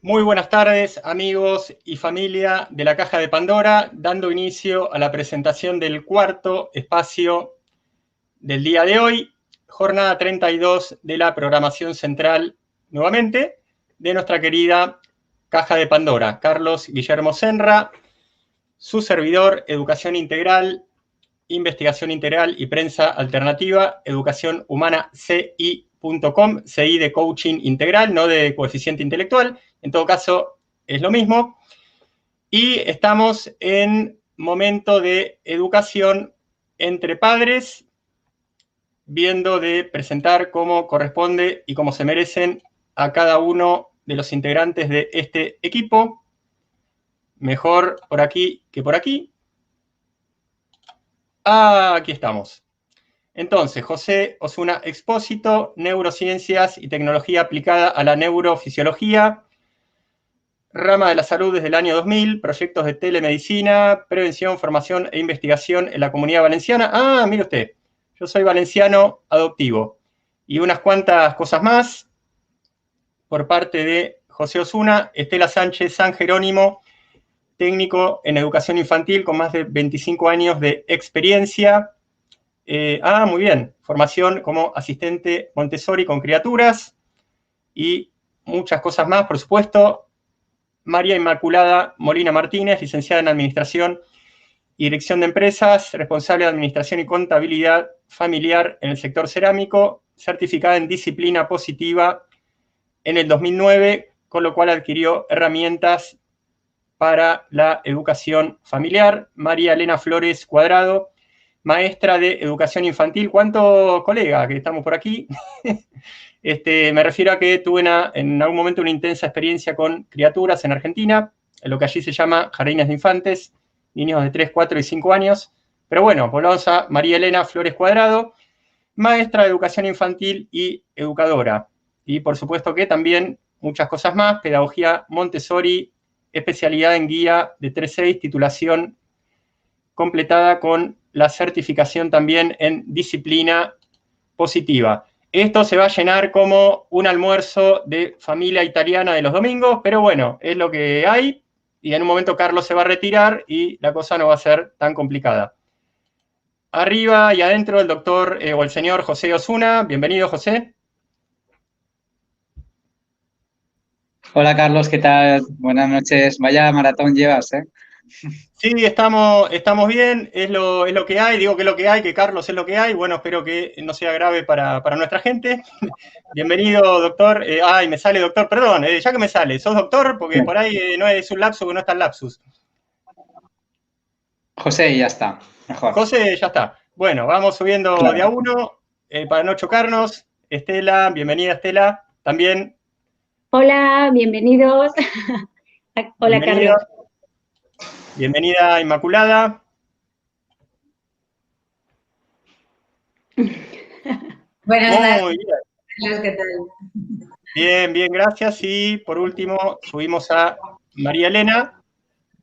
Muy buenas tardes, amigos y familia de la Caja de Pandora, dando inicio a la presentación del cuarto espacio del día de hoy, jornada 32 de la programación central, nuevamente, de nuestra querida Caja de Pandora. Carlos Guillermo Senra, su servidor, Educación Integral, Investigación Integral y Prensa Alternativa, Educación Humana CI.com, CI de Coaching Integral, no de coeficiente intelectual. En todo caso, es lo mismo. Y estamos en momento de educación entre padres, viendo de presentar cómo corresponde y cómo se merecen a cada uno de los integrantes de este equipo. Mejor por aquí que por aquí. Aquí estamos. Entonces, José Osuna Expósito, Neurociencias y Tecnología aplicada a la neurofisiología, rama de la salud desde el año 2000, proyectos de telemedicina, prevención, formación e investigación en la Comunidad Valenciana. Mire usted, yo soy valenciano adoptivo. Y unas cuantas cosas más por parte de José Osuna, Estela Sánchez San Jerónimo, técnico en educación infantil con más de 25 años de experiencia. Muy bien, formación como asistente Montessori con criaturas y muchas cosas más, por supuesto. María Inmaculada Molina Martínez, licenciada en Administración y Dirección de Empresas, responsable de Administración y Contabilidad Familiar en el sector cerámico, certificada en Disciplina Positiva en el 2009, con lo cual adquirió herramientas para la educación familiar. María Elena Flores Cuadrado, maestra de educación infantil. ¿Cuántos colegas que estamos por aquí? Me refiero a que tuve en algún momento una intensa experiencia con criaturas en Argentina, en lo que allí se llama jardines de infantes, niños de 3, 4 y 5 años. Pero bueno, volvamos a María Elena Flores Cuadrado, maestra de educación infantil y educadora. Y por supuesto que también muchas cosas más, pedagogía Montessori, especialidad en guía de 3.6, titulación completada con la certificación también en disciplina positiva. Esto se va a llenar como un almuerzo de familia italiana de los domingos, pero bueno, es lo que hay, y en un momento Carlos se va a retirar y la cosa no va a ser tan complicada. Arriba y adentro el doctor o el señor José Osuna. Bienvenido, José. Hola Carlos, ¿qué tal? Buenas noches. Vaya maratón llevas, ¿eh? Sí, estamos bien, es lo que hay, digo que es lo que hay, que Carlos es lo que hay, bueno, espero que no sea grave para nuestra gente. Bienvenido, doctor. Me sale doctor, perdón, ya que me sale, ¿sos doctor? Porque por ahí no es un lapsus, no está el lapsus. José, y ya está. Mejor. José, ya está. Bueno, vamos subiendo de a Claro. uno para no chocarnos. Estela, bienvenida Estela, también Hola, bienvenidos. Hola, bienvenida. Carlos. Bienvenida Inmaculada. Buenas tardes, Muy bien. Carlos, ¿qué tal? Bien, bien, gracias. Y por último, subimos a María Elena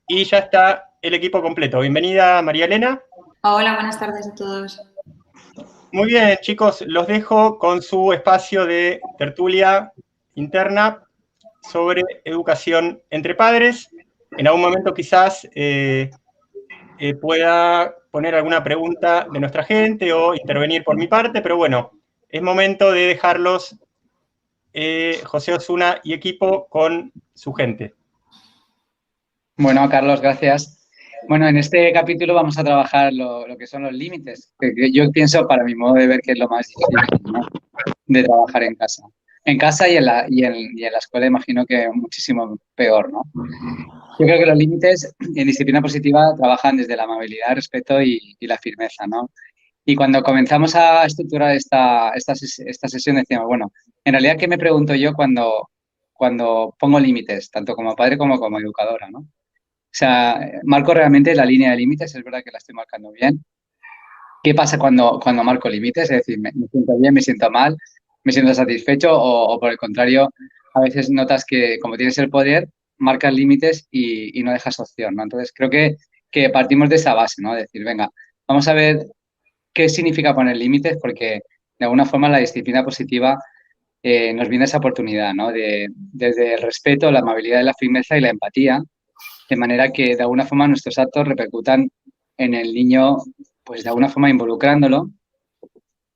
y ya está el equipo completo. Bienvenida, María Elena. Hola, buenas tardes a todos. Muy bien, chicos, los dejo con su espacio de tertulia interna sobre educación entre padres. En algún momento quizás pueda poner alguna pregunta de nuestra gente o intervenir por mi parte, pero bueno, es momento de dejarlos José Osuna y equipo con su gente. Bueno, Carlos, gracias. Bueno, en este capítulo vamos a trabajar lo que son los límites, que yo pienso, para mi modo de ver, que es lo más difícil, ¿no?, de trabajar en casa. En casa y en la escuela imagino que muchísimo peor, ¿no? Yo creo que los límites en disciplina positiva trabajan desde la amabilidad, respeto y la firmeza, ¿no? Y cuando comenzamos a estructurar esta sesión decíamos, bueno, en realidad, ¿qué me pregunto yo cuando pongo límites, tanto como padre como educadora, ¿no? O sea, marco realmente la línea de límites, es verdad que la estoy marcando bien. ¿Qué pasa cuando marco límites? Es decir, me siento bien, me siento mal, me siento satisfecho o por el contrario, a veces notas que como tienes el poder, marcas límites y no dejas opción, ¿no? Entonces, creo que partimos de esa base, ¿no? De decir, venga, vamos a ver qué significa poner límites, porque de alguna forma la disciplina positiva nos viene esa oportunidad, ¿no? Desde el respeto, la amabilidad, la firmeza y la empatía, de manera que de alguna forma nuestros actos repercutan en el niño, pues de alguna forma involucrándolo,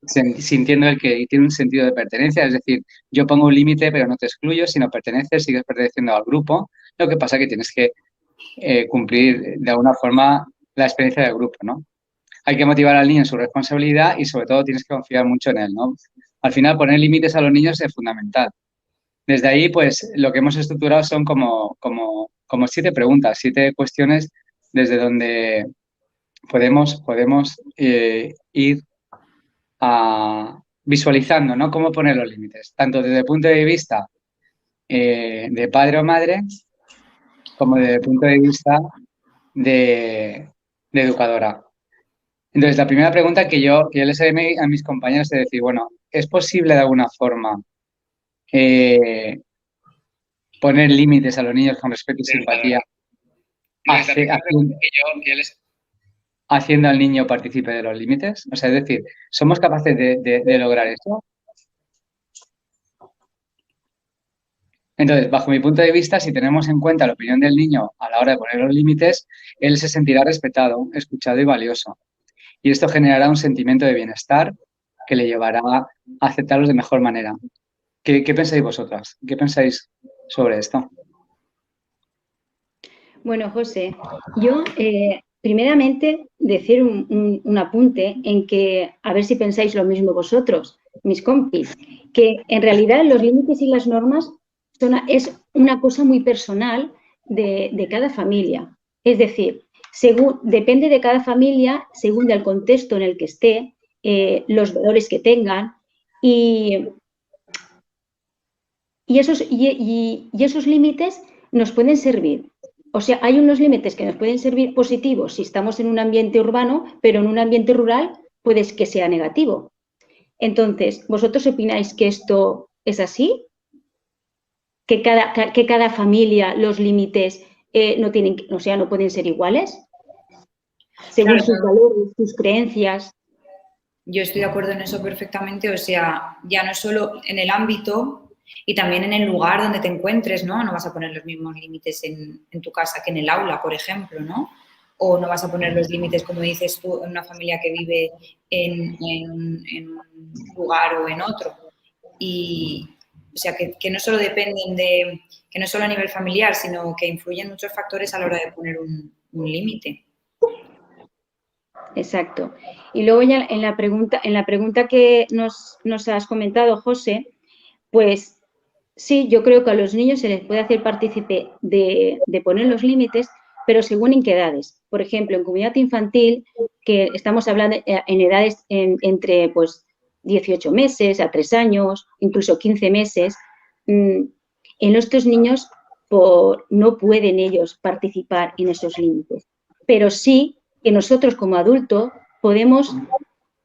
sintiendo el que tiene un sentido de pertenencia, es decir, yo pongo un límite pero no te excluyo, sino perteneces, sigues perteneciendo al grupo, lo que pasa es que tienes que cumplir de alguna forma la experiencia del grupo, ¿no? Hay que motivar al niño en su responsabilidad y sobre todo tienes que confiar mucho en él, ¿no? Al final poner límites a los niños es fundamental. Desde ahí, pues, lo que hemos estructurado son como 7 preguntas, 7 cuestiones desde donde podemos ir visualizando, ¿no? Cómo poner los límites, tanto desde el punto de vista de padre o madre, como desde el punto de vista de educadora. Entonces, la primera pregunta que yo les haré a mis compañeros es decir, bueno, ¿es posible de alguna forma poner límites a los niños con respeto y simpatía, haciendo al niño partícipe de los límites? O sea, es decir, ¿somos capaces de lograr eso? Entonces, bajo mi punto de vista, si tenemos en cuenta la opinión del niño a la hora de poner los límites, él se sentirá respetado, escuchado y valioso. Y esto generará un sentimiento de bienestar que le llevará a aceptarlos de mejor manera. ¿Qué pensáis vosotras? ¿Qué pensáis sobre esto? Bueno, José, yo primeramente decir un apunte en que, a ver si pensáis lo mismo vosotros, mis compis, que en realidad los límites y las normas es una cosa muy personal de cada familia. Es decir, depende de cada familia, según del contexto en el que esté, los valores que tengan y esos límites nos pueden servir. O sea, hay unos límites que nos pueden servir positivos si estamos en un ambiente urbano, pero en un ambiente rural puede que sea negativo. Entonces, ¿vosotros opináis que esto es así? ¿Que cada familia los límites no pueden ser iguales? Según sus valores, sus creencias. Yo estoy de acuerdo en eso perfectamente. O sea, ya no solo en el ámbito y también en el lugar donde te encuentres, ¿no? No vas a poner los mismos límites en tu casa que en el aula, por ejemplo, ¿no? O no vas a poner los límites, como dices tú, en una familia que vive en un lugar o en otro. Y, o sea, que no solo dependen que no solo a nivel familiar, sino que influyen muchos factores a la hora de poner un límite. Exacto. Y luego ya en la pregunta que nos has comentado, José, pues sí, yo creo que a los niños se les puede hacer partícipe de poner los límites, pero según en qué edades. Por ejemplo, en comunidad infantil, que estamos hablando en edades entre pues 18 meses a 3 años, incluso 15 meses, en estos niños no pueden ellos participar en esos límites. Pero sí que nosotros como adultos podemos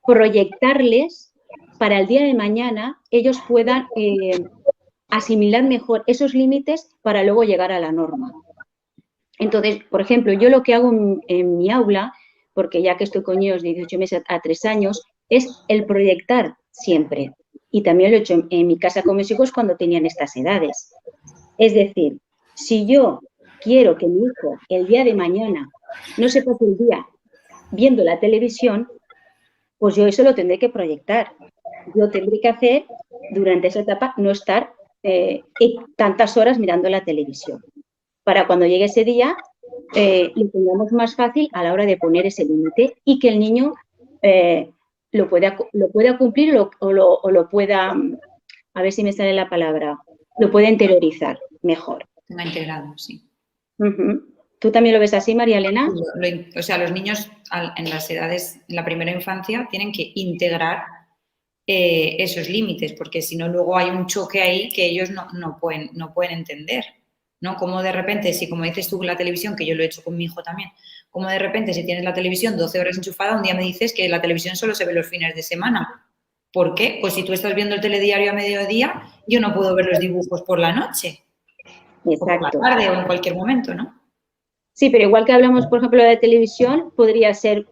proyectarles para el día de mañana ellos puedan asimilar mejor esos límites para luego llegar a la norma. Entonces, por ejemplo, yo lo que hago en mi aula, porque ya que estoy con ellos de 18 meses a 3 años, es el proyectar siempre. Y también lo he hecho en mi casa con mis hijos cuando tenían estas edades. Es decir, si yo quiero que mi hijo el día de mañana no se pase el día viendo la televisión, pues yo eso lo tendré que proyectar. Yo tendré que hacer durante esa etapa no estar tantas horas mirando la televisión. Para cuando llegue ese día, lo tengamos más fácil a la hora de poner ese límite y que el niño lo pueda cumplir o lo pueda, a ver si me sale la palabra, lo pueda interiorizar mejor. Tenga integrado, sí. ¿Tú también lo ves así, María Elena? O sea, los niños en las edades, en la primera infancia, tienen que integrar esos límites, porque si no luego hay un choque ahí que ellos no pueden entender, ¿no? Como de repente, si como dices tú la televisión, que yo lo he hecho con mi hijo también, como de repente si tienes la televisión 12 horas enchufada, un día me dices que la televisión solo se ve los fines de semana. ¿Por qué? Pues si tú estás viendo el telediario a mediodía, yo no puedo ver los dibujos por la noche. Exacto. O por la tarde o en cualquier momento, ¿no? Sí, pero igual que hablamos, por ejemplo, de televisión, podría ser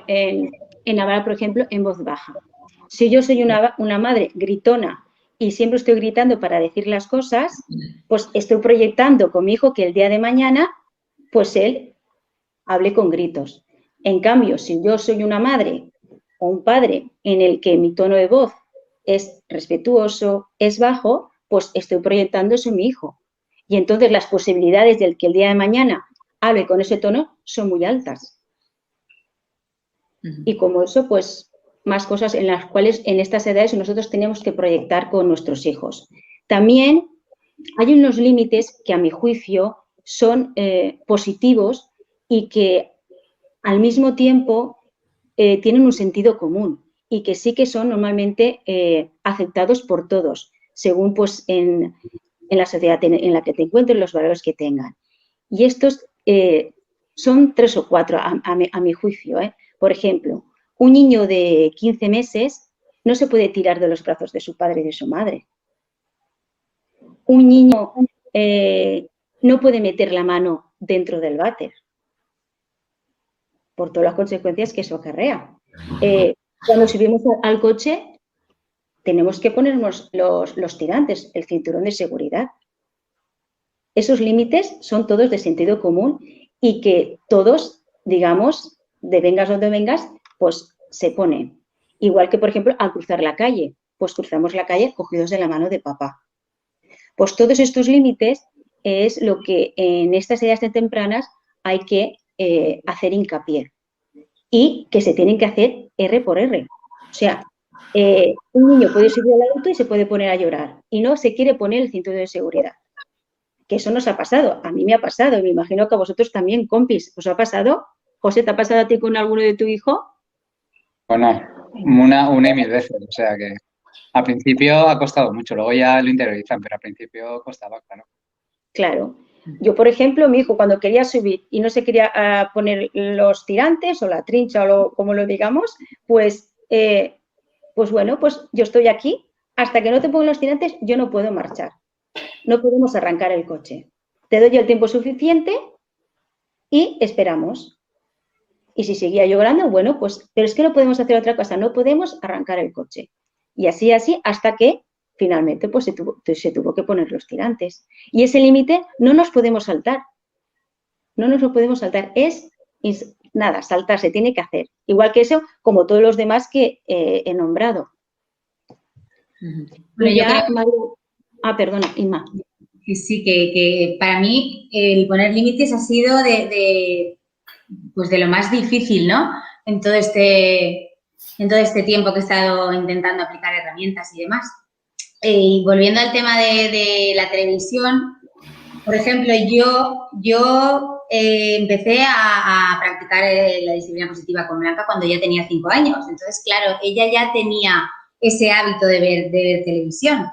en hablar, por ejemplo, en voz baja. Si yo soy una madre gritona y siempre estoy gritando para decir las cosas, pues estoy proyectando con mi hijo que el día de mañana, pues él hable con gritos. En cambio, si yo soy una madre o un padre en el que mi tono de voz es respetuoso, es bajo, pues estoy proyectando eso en mi hijo. Y entonces las posibilidades de que el día de mañana hable con ese tono son muy altas. Y como eso, pues más cosas en las cuales en estas edades nosotros tenemos que proyectar con nuestros hijos. También hay unos límites que a mi juicio son positivos y que al mismo tiempo tienen un sentido común y que sí que son normalmente aceptados por todos, según pues en la sociedad en la que te encuentres, los valores que tengan. Y estos son 3 o 4 a mi juicio. Por ejemplo, un niño de 15 meses no se puede tirar de los brazos de su padre y de su madre. Un niño no puede meter la mano dentro del váter por todas las consecuencias que eso acarrea. Cuando subimos al coche, tenemos que ponernos los tirantes, el cinturón de seguridad. Esos límites son todos de sentido común y que todos, digamos, de vengas donde vengas, pues se ponen. Igual que, por ejemplo, al cruzar la calle, pues cruzamos la calle cogidos de la mano de papá. Pues todos estos límites es lo que en estas edades tan tempranas hay que hacer hincapié y que se tienen que hacer R por R. O sea, un niño puede subir al auto y se puede poner a llorar y no se quiere poner el cinturón de seguridad. Que eso nos ha pasado, a mí me ha pasado y me imagino que a vosotros también, compis, ¿os ha pasado? José, ¿te ha pasado a ti con alguno de tu hijo? Bueno, una y 1000 veces, o sea que al principio ha costado mucho, luego ya lo interiorizan, pero al principio costaba, claro. Claro. Yo, por ejemplo, mi hijo cuando quería subir y no se quería poner los tirantes o la trincha o como lo digamos, pues bueno, pues yo estoy aquí, hasta que no te pongan los tirantes yo no puedo marchar, no podemos arrancar el coche. Te doy el tiempo suficiente y esperamos. Y si seguía llorando, bueno, pues, pero es que no podemos hacer otra cosa, no podemos arrancar el coche. Y así, hasta que finalmente pues se tuvo que poner los tirantes. Y ese límite no nos podemos saltar. No nos lo podemos saltar. Es nada, saltar, se tiene que hacer. Igual que eso, como todos los demás que he nombrado. Bueno, y ya, perdona, Inma. Sí, que para mí el poner límites ha sido pues de lo más difícil, ¿no? En todo este tiempo que he estado intentando aplicar herramientas y demás. Y volviendo al tema de la televisión, por ejemplo, yo empecé a practicar la disciplina positiva con Blanca cuando ya tenía 5 años. Entonces, claro, ella ya tenía ese hábito de ver televisión.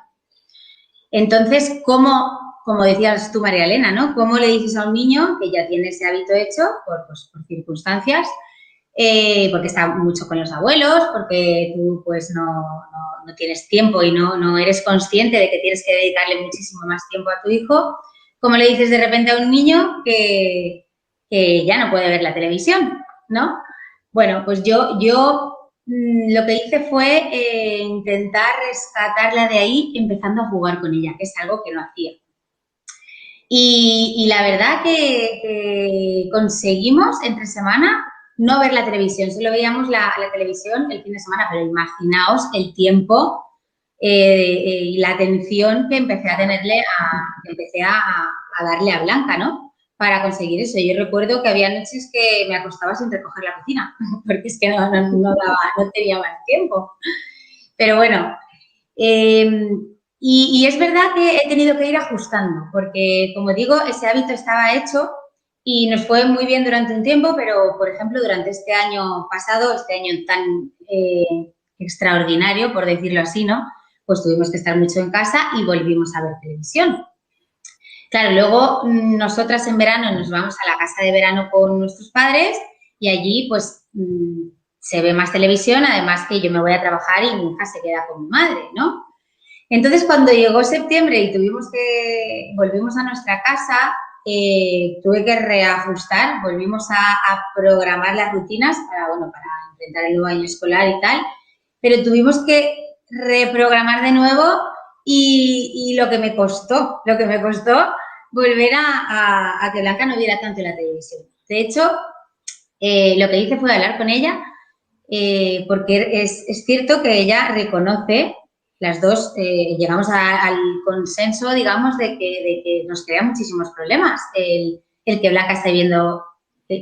Entonces, como decías tú, María Elena, ¿no? ¿Cómo le dices a un niño que ya tiene ese hábito hecho por circunstancias, porque está mucho con los abuelos, porque tú pues no tienes tiempo y no eres consciente de que tienes que dedicarle muchísimo más tiempo a tu hijo? ¿Cómo le dices de repente a un niño que ya no puede ver la televisión, ¿no? Bueno, pues yo lo que hice fue intentar rescatarla de ahí empezando a jugar con ella, que es algo que no hacía. Y la verdad que conseguimos entre semana no ver la televisión, solo veíamos la televisión el fin de semana, pero imaginaos el tiempo y la atención que empecé a tenerle, empecé a darle a Blanca, ¿no? Para conseguir eso. Yo recuerdo que había noches que me acostaba sin recoger la cocina, porque es que no tenía más tiempo. Pero bueno, y es verdad que he tenido que ir ajustando, porque como digo, ese hábito estaba hecho y nos fue muy bien durante un tiempo, pero por ejemplo, durante este año pasado, este año tan extraordinario, por decirlo así, ¿no? Pues tuvimos que estar mucho en casa y volvimos a ver televisión. Claro, luego nosotras en verano nos vamos a la casa de verano con nuestros padres y allí pues se ve más televisión, además que yo me voy a trabajar y mi hija se queda con mi madre, ¿no? Entonces, cuando llegó septiembre y volvimos a nuestra casa, tuve que reajustar, volvimos a programar las rutinas para enfrentar el nuevo año escolar y tal, pero tuvimos que reprogramar de nuevo y lo que me costó volver a que Blanca no viera tanto la televisión. De hecho, lo que hice fue hablar con ella, porque es cierto que ella reconoce, las dos llegamos al consenso, digamos, de que nos crea muchísimos problemas el que Blanca esté viendo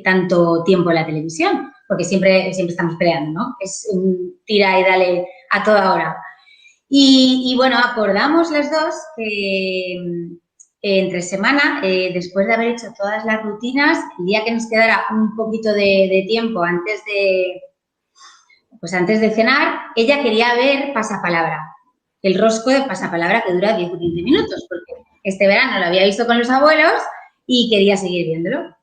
tanto tiempo en la televisión, porque siempre estamos peleando, ¿no? Es un tira y dale a toda hora. Y bueno, acordamos las dos que entre semana, después de haber hecho todas las rutinas, el día que nos quedara un poquito de tiempo antes de cenar, ella quería ver Pasapalabra, el rosco de Pasapalabra que dura 10 o 15 minutos, porque este verano lo había visto con los abuelos y quería seguir viéndolo.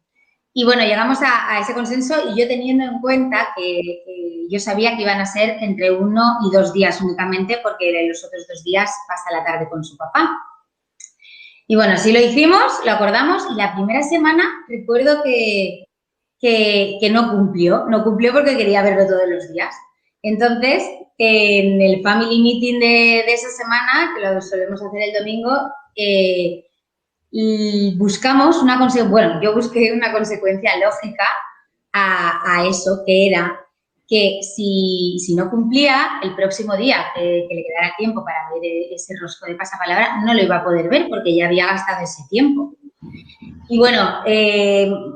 Y bueno, llegamos a ese consenso y yo teniendo en cuenta que yo sabía que iban a ser entre 1 y 2 días únicamente, porque los otros 2 días pasa la tarde con su papá. Y bueno, así lo hicimos, lo acordamos y la primera semana recuerdo que no cumplió porque quería verlo todos los días. Entonces, en el family meeting de esa semana, que lo solemos hacer el domingo, y buscamos yo busqué una consecuencia lógica a eso, que era que si no cumplía, el próximo día que le quedara tiempo para ver ese rosco de Pasapalabra, no lo iba a poder ver porque ya había gastado ese tiempo. Y bueno,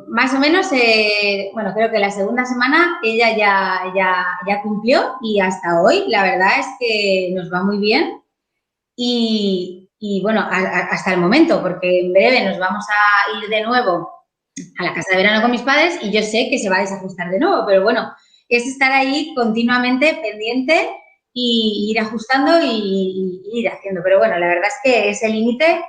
más o menos, creo que la segunda semana ella ya cumplió y hasta hoy la verdad es que nos va muy bien y bueno, hasta el momento, porque en breve nos vamos a ir de nuevo a la casa de verano con mis padres y yo sé que se va a desajustar de nuevo, pero bueno, es estar ahí continuamente pendiente y ir ajustando y ir haciendo. Pero bueno, la verdad es que ese límite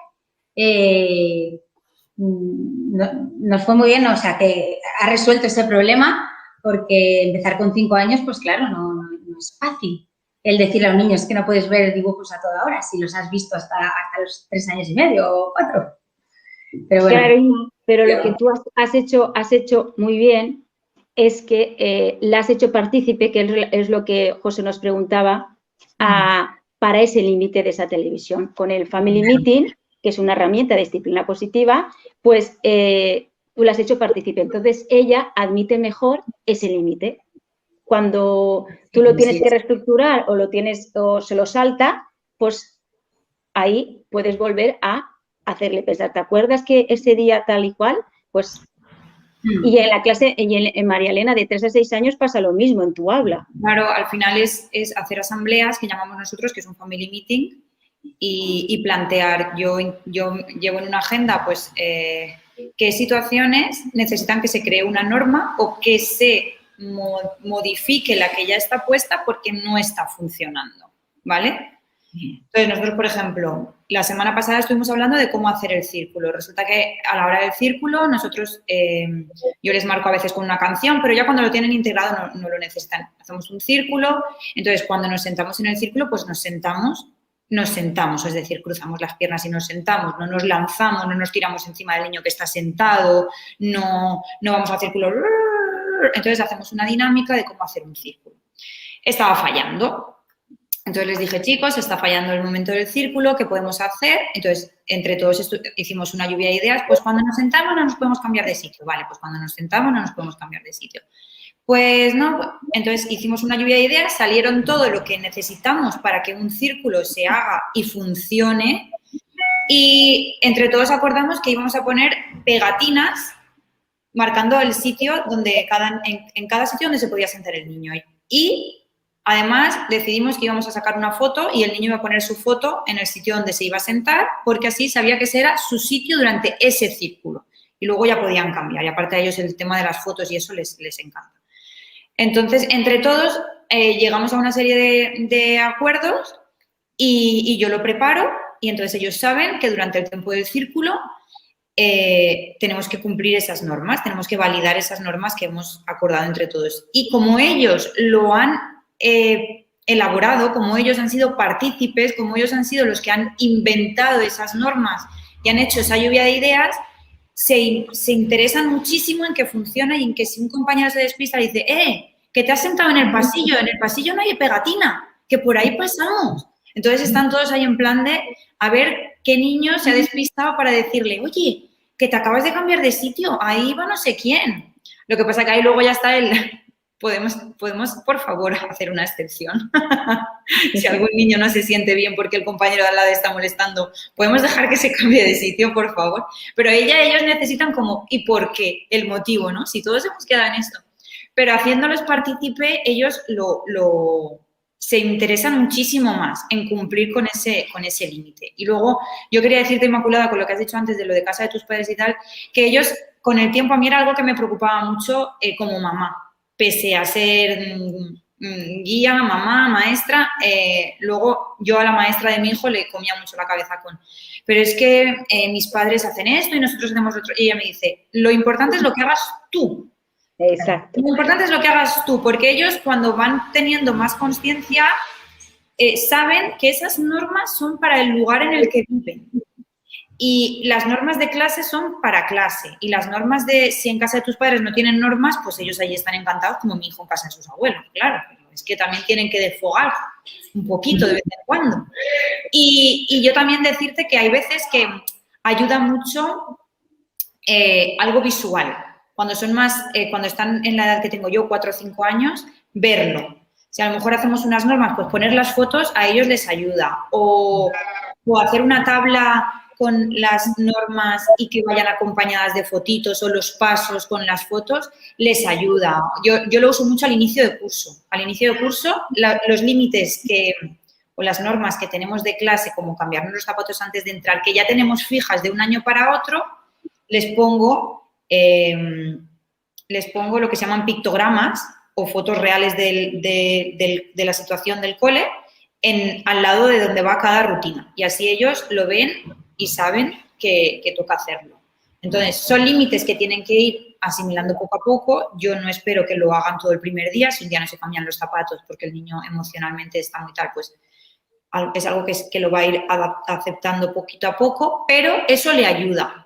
nos fue muy bien, o sea, que ha resuelto ese problema porque empezar con 5 años, pues claro, no es fácil el decirle a los niños que no puedes ver dibujos a toda hora si los has visto hasta los 3 años y medio o 4. Pero bueno. Claro, pero lo que tú has hecho muy bien es que la has hecho partícipe, que es lo que José nos preguntaba, para ese límite de esa televisión. Con el Family Meeting, que es una herramienta de disciplina positiva, pues tú la has hecho partícipe. Entonces, ella admite mejor ese límite. Cuando tú lo tienes que reestructurar o se lo salta, pues ahí puedes volver a hacerle pensar. ¿Te acuerdas que ese día tal y cual? Pues... Y en la clase, en María Elena, de 3 a 6 años pasa lo mismo en tu aula. Claro, al final es hacer asambleas, que llamamos nosotros, que es un family meeting, y plantear. Yo llevo en una agenda, pues, qué situaciones necesitan que se cree una norma o que se modifique la que ya está puesta porque no está funcionando, ¿vale? Entonces, nosotros, por ejemplo, la semana pasada estuvimos hablando de cómo hacer el círculo. Resulta que a la hora del círculo, nosotros, yo les marco a veces con una canción, pero ya cuando lo tienen integrado no lo necesitan. Hacemos un círculo, entonces cuando nos sentamos en el círculo, pues nos sentamos, es decir, cruzamos las piernas y nos sentamos, no nos lanzamos, no nos tiramos encima del niño que está sentado, no vamos al círculo. Entonces, hacemos una dinámica de cómo hacer un círculo. Estaba fallando. Entonces les dije, chicos, está fallando el momento del círculo, ¿qué podemos hacer? Entonces, entre todos hicimos una lluvia de ideas, pues cuando nos sentamos no nos podemos cambiar de sitio. Vale, pues cuando nos sentamos no nos podemos cambiar de sitio. Pues no, entonces hicimos una lluvia de ideas, salieron todo lo que necesitamos para que un círculo se haga y funcione y entre todos acordamos que íbamos a poner pegatinas marcando el sitio donde en cada sitio donde se podía sentar el niño. Y además, decidimos que íbamos a sacar una foto y el niño iba a poner su foto en el sitio donde se iba a sentar porque así sabía que ese era su sitio durante ese círculo. Y luego ya podían cambiar. Y aparte a ellos el tema de las fotos y eso les encanta. Entonces, entre todos llegamos a una serie de acuerdos y yo lo preparo y entonces ellos saben que durante el tiempo del círculo tenemos que cumplir esas normas, tenemos que validar esas normas que hemos acordado entre todos. Y como ellos lo han elaborado, como ellos han sido partícipes, como ellos han sido los que han inventado esas normas y han hecho esa lluvia de ideas, se interesan muchísimo en que funcione y en que si un compañero se despista le dice, que te has sentado en el pasillo no hay pegatina, que por ahí pasamos. Entonces están todos ahí en plan de a ver qué niño se ha despistado para decirle, oye, que te acabas de cambiar de sitio, ahí va no sé quién. Lo que pasa que ahí luego ya está podemos por favor hacer una excepción. Si algún niño no se siente bien porque el compañero de al lado está molestando, podemos dejar que se cambie de sitio, por favor. Pero ellos necesitan como, ¿y por qué? El motivo, ¿no? Si todos hemos quedado en esto. Pero haciéndolos partícipe, ellos se interesan muchísimo más en cumplir con ese límite. Y luego, yo quería decirte, Inmaculada, con lo que has dicho antes de lo de casa de tus padres y tal, que ellos, con el tiempo, a mí era algo que me preocupaba mucho como mamá. Pese a ser guía, mamá, maestra, luego yo a la maestra de mi hijo le comía mucho la cabeza pero es que mis padres hacen esto y nosotros hacemos otro. Y ella me dice, lo importante es lo que hagas tú. Exacto. Lo importante es lo que hagas tú, porque ellos cuando van teniendo más conciencia saben que esas normas son para el lugar en el que viven. Y las normas de clase son para clase. Y las normas si en casa de tus padres no tienen normas, pues ellos ahí están encantados, como mi hijo en casa de sus abuelos, claro. Pero es que también tienen que desfogar un poquito de vez en cuando. Y yo también decirte que hay veces que ayuda mucho algo visual. Cuando cuando están en la edad que tengo yo, 4 o 5 años, verlo. Si a lo mejor hacemos unas normas, pues poner las fotos a ellos les ayuda. O hacer una tabla con las normas y que vayan acompañadas de fotitos o los pasos con las fotos, les ayuda. Yo lo uso mucho al inicio de curso. Al inicio de curso, los límites o las normas que tenemos de clase, como cambiarnos los zapatos antes de entrar, que ya tenemos fijas de un año para otro, les pongo lo que se llaman pictogramas o fotos reales de la situación del cole al lado de donde va cada rutina. Y así ellos lo ven y saben que toca hacerlo. Entonces, son límites que tienen que ir asimilando poco a poco. Yo no espero que lo hagan todo el primer día. Si un día no se cambian los zapatos porque el niño emocionalmente está muy tal, pues es algo que lo va a ir aceptando poquito a poco, pero eso le ayuda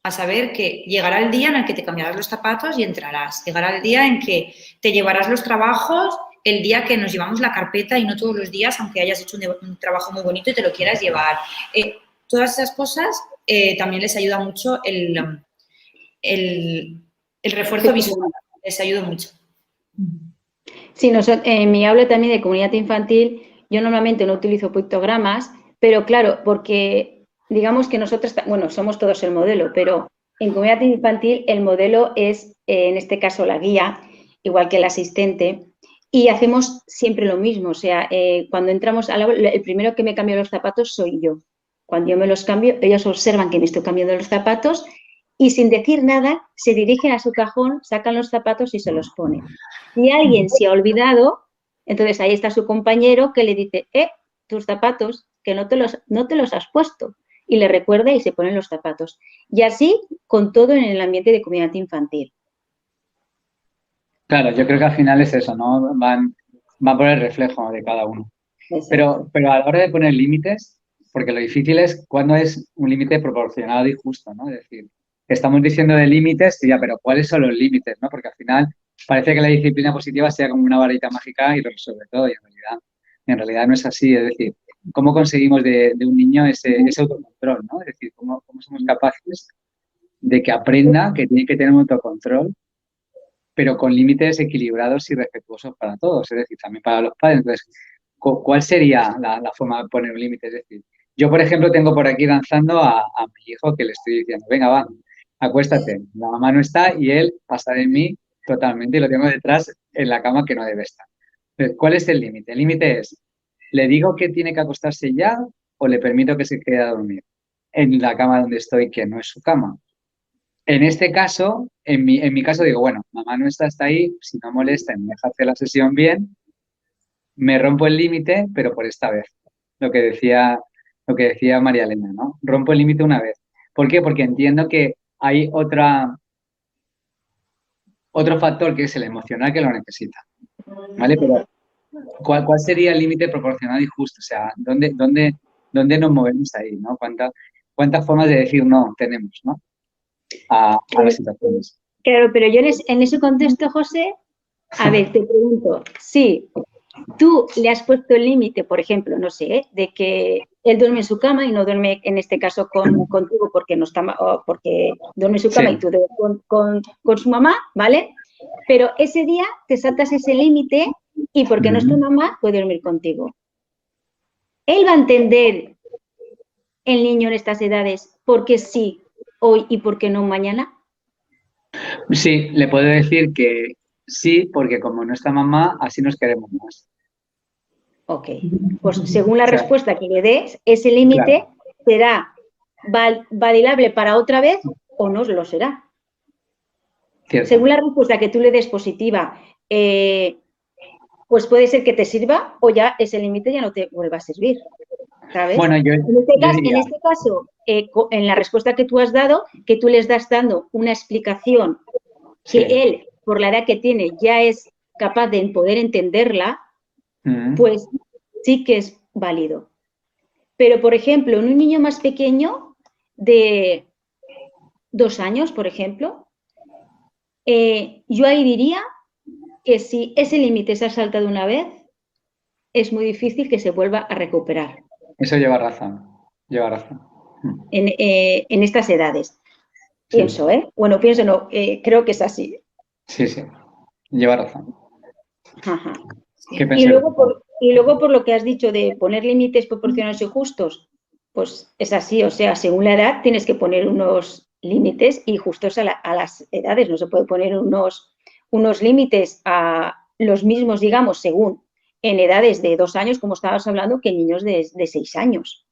a saber que llegará el día en el que te cambiarás los zapatos y entrarás. Llegará el día en que te llevarás los trabajos, el día que nos llevamos la carpeta y no todos los días, aunque hayas hecho un trabajo muy bonito y te lo quieras llevar. Todas esas cosas también les ayuda mucho el refuerzo visual. Les ayuda mucho. Sí, en mi aula también de comunidad infantil, yo normalmente no utilizo pictogramas, pero claro, porque digamos que nosotros, bueno, somos todos el modelo, pero en comunidad infantil el modelo es, en este caso, la guía, igual que el asistente, y hacemos siempre lo mismo. O sea, cuando entramos al aula, el primero que me cambio los zapatos soy yo. Cuando yo me los cambio, ellos observan que me estoy cambiando los zapatos y sin decir nada se dirigen a su cajón, sacan los zapatos y se los ponen. Si alguien se ha olvidado, entonces ahí está su compañero que le dice, tus zapatos, que no te los has puesto. Y le recuerda y se ponen los zapatos. Y así con todo en el ambiente de comunidad infantil. Claro, yo creo que al final es eso, ¿no? Van por el reflejo de cada uno. Pero a la hora de poner límites, porque lo difícil es cuándo es un límite proporcionado y justo, ¿no? Es decir, estamos diciendo de límites, ya, pero ¿cuáles son los límites, no? Porque al final parece que la disciplina positiva sea como una varita mágica y lo resuelve todo, y en realidad no es así. Es decir, ¿cómo conseguimos de un niño ese autocontrol, ¿no? Es decir, ¿cómo somos capaces de que aprenda que tiene que tener un autocontrol, pero con límites equilibrados y respetuosos para todos, es decir, también para los padres? Entonces, ¿cuál sería la forma de poner un límite? Es decir, yo, por ejemplo, tengo por aquí danzando a mi hijo que le estoy diciendo, venga, va, acuéstate. La mamá no está y él pasa de mí totalmente y lo tengo detrás en la cama que no debe estar. Entonces, ¿cuál es el límite? El límite es, ¿le digo que tiene que acostarse ya o le permito que se quede a dormir en la cama donde estoy, que no es su cama? En este caso, en mi caso digo, bueno, mamá no está hasta ahí, si no molesta y me deja hacer la sesión bien, me rompo el límite, pero por esta vez. Lo que decía María Elena, ¿no? Rompo el límite una vez. ¿Por qué? Porque entiendo que hay otro factor que es el emocional que lo necesita. ¿Vale? Pero ¿cuál sería el límite proporcional y justo? O sea, ¿dónde nos movemos ahí, ¿no? ¿Cuántas formas de decir no tenemos, ¿no? A las situaciones. Claro, pero yo en ese contexto, José, a ver, te pregunto, sí, tú le has puesto el límite, por ejemplo, no sé, de que él duerme en su cama y no duerme, en este caso, contigo porque no está, porque duerme en su cama y tú duermes con su mamá, ¿vale? Pero ese día te saltas ese límite y porque no es tu mamá, puede dormir contigo. Él va a entender, el niño en estas edades, por qué sí hoy y por qué no mañana. Sí, le puedo decir que sí, porque como no está mamá, así nos queremos más. Ok, pues según la respuesta que le des, ese límite será validable para otra vez o no lo será. Cierto. Según la respuesta que tú le des positiva, pues puede ser que te sirva o ya ese límite ya no te vuelva a servir. ¿Sabes? Bueno, en este caso, en la respuesta que tú has dado, que tú le estás dando una explicación que él, por la edad que tiene, ya es capaz de poder entenderla, pues sí que es válido. Pero, por ejemplo, en un niño más pequeño, de 2 años, por ejemplo, yo ahí diría que si ese límite se ha saltado una vez, es muy difícil que se vuelva a recuperar. Eso lleva razón, lleva razón. En estas edades. Pienso, Bueno, pienso no, creo que es así. Sí, lleva razón. Ajá. Y luego por lo que has dicho de poner límites proporcionados y justos, pues es así, o sea, según la edad tienes que poner unos límites y justos a las edades, no se puede poner unos límites a los mismos, digamos, según en edades de 2 años, como estabas hablando, que en niños de 6 años.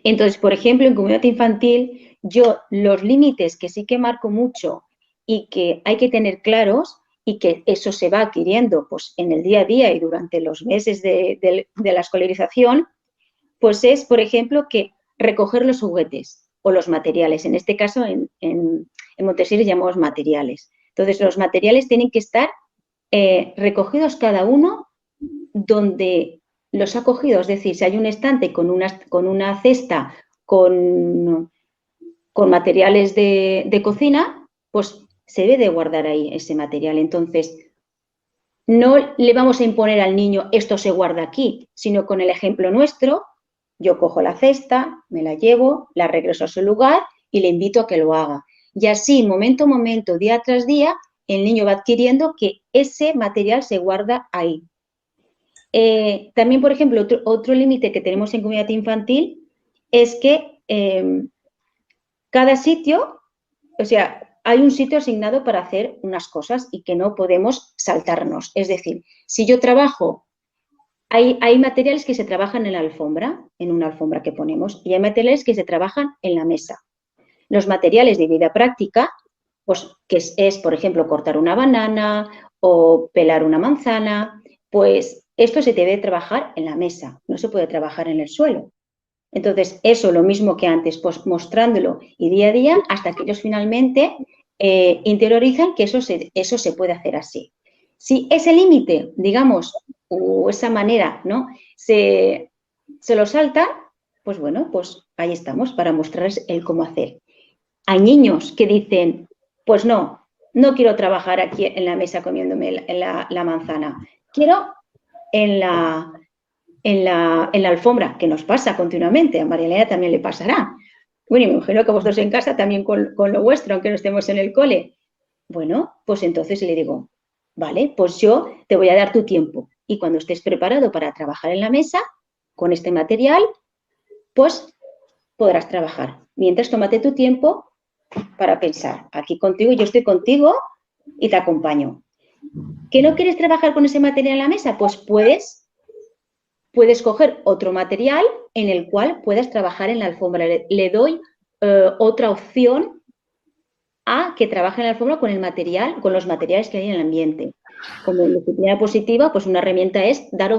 Entonces, por ejemplo, en comunidad infantil, yo los límites que sí que marco mucho y que hay que tener claros y que eso se va adquiriendo pues, en el día a día y durante los meses de la escolarización, pues es, por ejemplo, que recoger los juguetes o los materiales. En este caso, en Montessori llamamos materiales. Entonces, los materiales tienen que estar recogidos cada uno donde los ha cogido. Es decir, si hay un estante con una cesta con materiales de cocina, pues se debe de guardar ahí ese material. Entonces, no le vamos a imponer al niño esto se guarda aquí, sino con el ejemplo nuestro, yo cojo la cesta, me la llevo, la regreso a su lugar y le invito a que lo haga. Y así, momento a momento, día tras día, el niño va adquiriendo que ese material se guarda ahí. También, por ejemplo, otro límite que tenemos en comunidad infantil es que cada sitio, o sea, hay un sitio asignado para hacer unas cosas y que no podemos saltarnos. Es decir, si yo trabajo, hay materiales que se trabajan en la alfombra, en una alfombra que ponemos, y hay materiales que se trabajan en la mesa. Los materiales de vida práctica, pues que es, por ejemplo, cortar una banana o pelar una manzana, pues esto se debe trabajar en la mesa, no se puede trabajar en el suelo. Entonces, eso, lo mismo que antes, pues mostrándolo y día a día hasta que ellos finalmente interiorizan que eso se puede hacer así. Si ese límite, digamos, o esa manera, ¿no? Se lo salta, pues bueno, pues ahí estamos para mostrarles el cómo hacer. Hay niños que dicen, pues no quiero trabajar aquí en la mesa comiéndome la manzana, quiero en la alfombra, que nos pasa continuamente, a María Elena también le pasará. Bueno, y me imagino que vosotros en casa también con lo vuestro, aunque no estemos en el cole. Bueno, pues entonces le digo, vale, pues yo te voy a dar tu tiempo y cuando estés preparado para trabajar en la mesa con este material, pues podrás trabajar. Mientras, tómate tu tiempo para pensar. Aquí contigo, yo estoy contigo y te acompaño. ¿Que no quieres trabajar con ese material en la mesa? Pues puedes coger otro material en el cual puedas trabajar en la alfombra. Le doy otra opción a que trabaje en la alfombra con los materiales que hay en el ambiente. Como en disciplina positiva, pues una herramienta es dar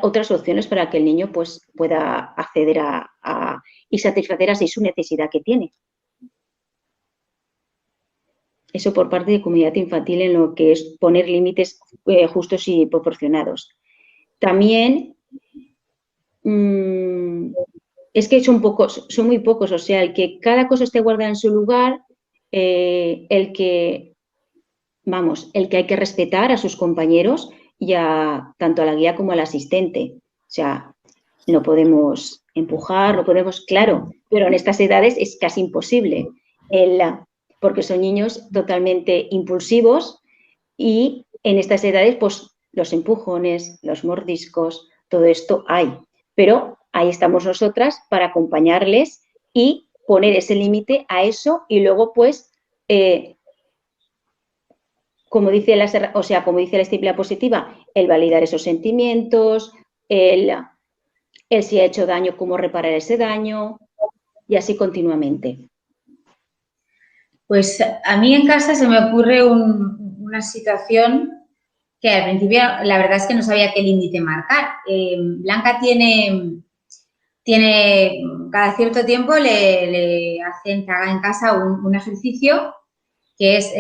otras opciones para que el niño pues, pueda acceder y satisfacer así su necesidad que tiene. Eso por parte de comunidad infantil en lo que es poner límites justos y proporcionados. También es que son muy pocos, o sea, el que cada cosa esté guardada en su lugar, el que hay que respetar a sus compañeros tanto a la guía como al asistente. O sea, no podemos empujar, no podemos, claro, pero en estas edades es casi imposible, porque son niños totalmente impulsivos y en estas edades, pues los empujones, los mordiscos, todo esto hay. Pero ahí estamos nosotras para acompañarles y poner ese límite a eso y luego, pues, como dice la disciplina positiva, el validar esos sentimientos, el si ha hecho daño, cómo reparar ese daño y así continuamente. Pues a mí en casa se me ocurre una situación que al principio la verdad es que no sabía qué límite marcar. Blanca tiene cada cierto tiempo le hacen que haga en casa un ejercicio que es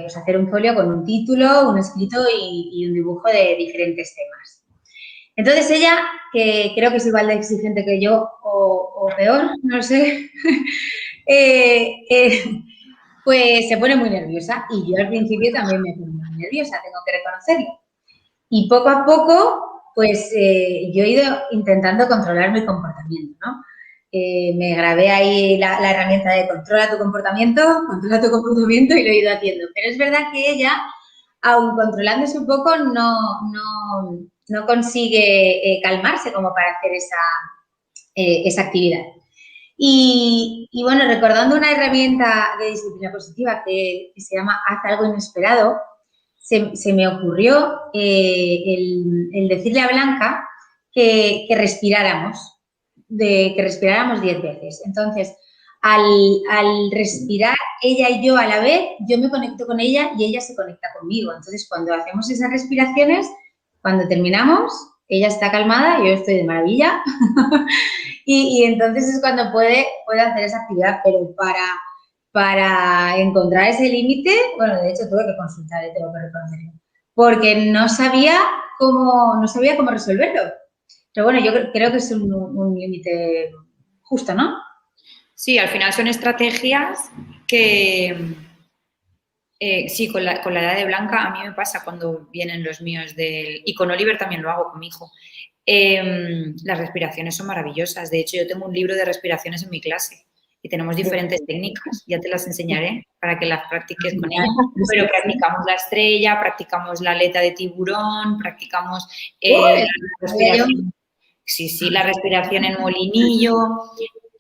pues hacer un folio con un título, un escrito y un dibujo de diferentes temas. Entonces ella, que creo que es igual de exigente que yo o peor, no sé, pues se pone muy nerviosa y yo al principio también me pongo muy nerviosa, tengo que reconocerlo. Y poco a poco, pues yo he ido intentando controlar mi comportamiento, ¿no? Me grabé ahí la herramienta de controla tu comportamiento y lo he ido haciendo. Pero es verdad que ella, aun controlándose un poco, no consigue calmarse como para hacer esa actividad. Y bueno, recordando una herramienta de disciplina positiva que se llama Haz algo inesperado, se me ocurrió el decirle a Blanca que respiráramos, que respiráramos 10 veces. Entonces, al respirar ella y yo a la vez, yo me conecto con ella y ella se conecta conmigo. Entonces, cuando hacemos esas respiraciones, cuando terminamos, ella está calmada, yo estoy de maravilla y entonces es cuando puede hacer esa actividad, pero para encontrar ese límite, bueno, de hecho tuve que consultar, tengo que reconocerlo, porque no sabía cómo resolverlo. Pero bueno, yo creo que es un límite justo, ¿no? Sí, al final son estrategias que, sí, con la edad de Blanca a mí me pasa cuando vienen los míos y con Oliver también lo hago con mi hijo. Las respiraciones son maravillosas. De hecho, yo tengo un libro de respiraciones en mi clase y tenemos diferentes técnicas. Ya te las enseñaré para que las practiques con ella. Pero practicamos la estrella, practicamos la aleta de tiburón, practicamos la respiración. Sí, la respiración en molinillo.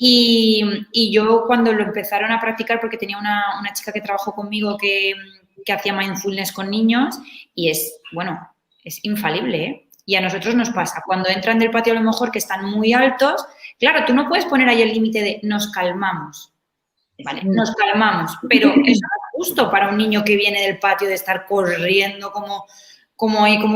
Y yo cuando lo empezaron a practicar, porque tenía una chica que trabajó conmigo que hacía mindfulness con niños y es infalible, ¿eh? Y a nosotros nos pasa, cuando entran del patio a lo mejor que están muy altos, claro, tú no puedes poner ahí el límite de nos calmamos, ¿vale? Nos calmamos, pero eso no es justo para un niño que viene del patio de estar corriendo como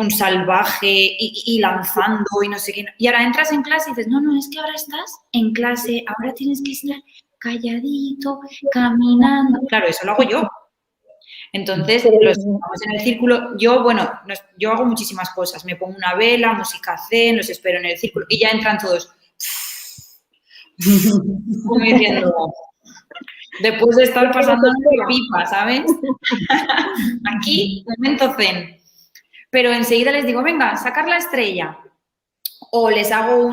un salvaje y lanzando y no sé qué. Y ahora entras en clase y dices, no, es que ahora estás en clase, ahora tienes que estar calladito, caminando. Claro, eso lo hago yo. Entonces, los estamos en el círculo. Yo hago muchísimas cosas. Me pongo una vela, música zen, los espero en el círculo y ya entran todos. Como diciendo, después de estar pasando pipa, ¿sabes? Aquí, momento zen. Pero enseguida les digo, venga, sacar la estrella. O les hago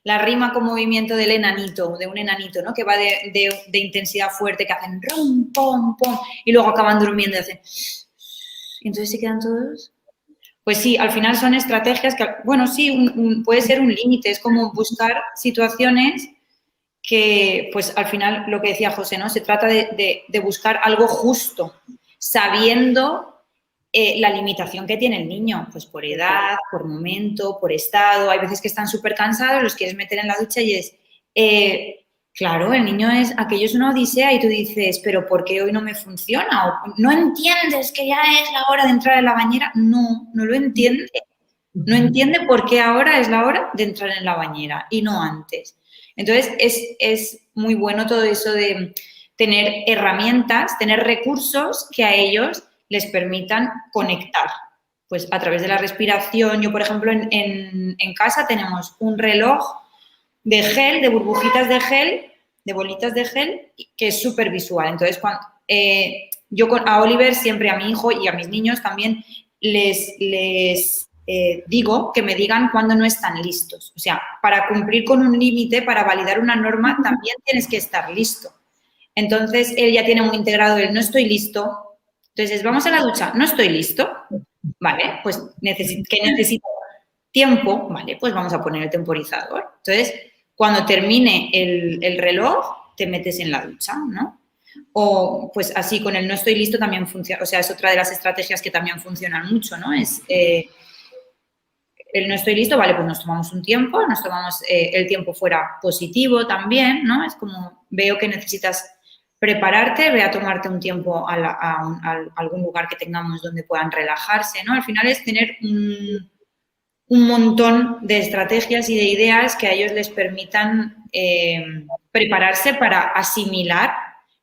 la rima con movimiento de un enanito, ¿no? Que va de intensidad fuerte, que hacen rom, pom, pom, y luego acaban durmiendo y hacen... Y entonces se quedan todos... Pues sí, al final son estrategias que, bueno, sí, puede ser un límite, es como buscar situaciones que, pues al final, lo que decía José, ¿no? Se trata de buscar algo justo, sabiendo la limitación que tiene el niño, pues por edad, por momento, por estado. Hay veces que están súper cansados, los quieres meter en la ducha y es, claro, el niño aquello es una odisea y tú dices, pero ¿por qué hoy no me funciona? O, ¿no entiendes que ya es la hora de entrar en la bañera? No lo entiende. No entiende por qué ahora es la hora de entrar en la bañera y no antes. Entonces, es muy bueno todo eso de tener herramientas, tener recursos que a ellos les permitan conectar, pues a través de la respiración. Yo, por ejemplo, en casa tenemos un reloj de gel, de burbujitas de gel, de bolitas de gel, que es súper visual. Entonces, yo a Oliver siempre, a mi hijo y a mis niños también, les digo que me digan cuándo no están listos. O sea, para cumplir con un límite, para validar una norma, también tienes que estar listo. Entonces, él ya tiene muy integrado el no estoy listo. Entonces, vamos a la ducha, no estoy listo. Vale, pues ¿qué necesito? Tiempo, vale, pues vamos a poner el temporizador. Entonces, cuando termine el reloj, te metes en la ducha, ¿no? O, pues así, con el no estoy listo también funciona, o sea, es otra de las estrategias que también funcionan mucho, ¿no? Es el no estoy listo, vale, pues nos tomamos un tiempo, nos tomamos el tiempo fuera positivo también, ¿no? Es como, veo que necesitas prepararte, ve a tomarte un tiempo a algún lugar que tengamos donde puedan relajarse, ¿no? Al final es tener un montón de estrategias y de ideas que a ellos les permitan prepararse para asimilar